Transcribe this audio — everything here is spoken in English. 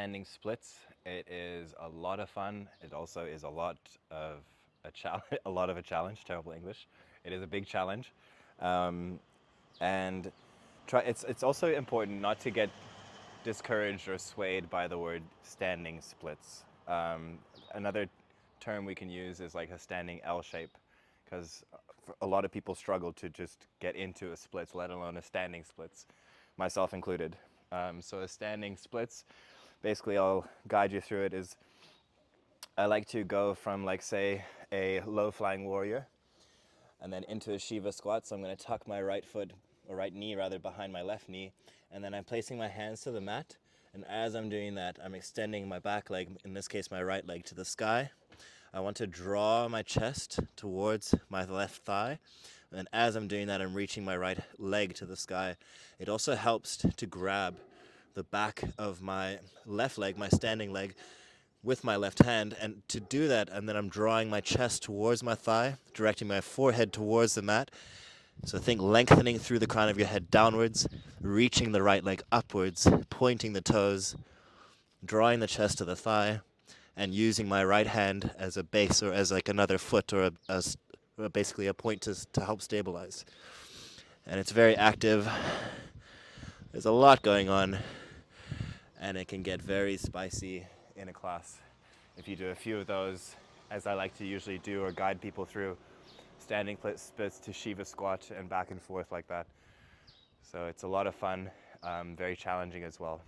standing splits. It is a lot of fun. It also is a lot of a challenge. A lot of a challenge. Terrible English. It is a big challenge, and it's also important not to get discouraged or swayed by the word standing splits. Another term we can use is like a standing L shape, because a lot of people struggle to just get into a splits, let alone a standing splits, myself included. So a standing splits, basically I'll guide you through it, is I like to go from, like, say, a low flying warrior and then into a Shiva squat. So I'm going to tuck my right foot, or right knee rather, behind my left knee, and then I'm placing my hands to the mat, and as I'm doing that, I'm extending my back leg, in this case my right leg, to the sky. I want to draw my chest towards my left thigh, and as I'm doing that, I'm reaching my right leg to the sky. It also helps to grab the back of my left leg, my standing leg, with my left hand, and to do that, and then I'm drawing my chest towards my thigh, directing my forehead towards the mat. So think lengthening through the crown of your head downwards, reaching the right leg upwards, pointing the toes, drawing the chest to the thigh, and using my right hand as a base, or as like another foot, or basically a point to help stabilize. And it's very active. There's a lot going on, and it can get very spicy in a class if you do a few of those, as I like to usually do or guide people through, standing splits to Shiva squat and back and forth like that. So it's a lot of fun, very challenging as well.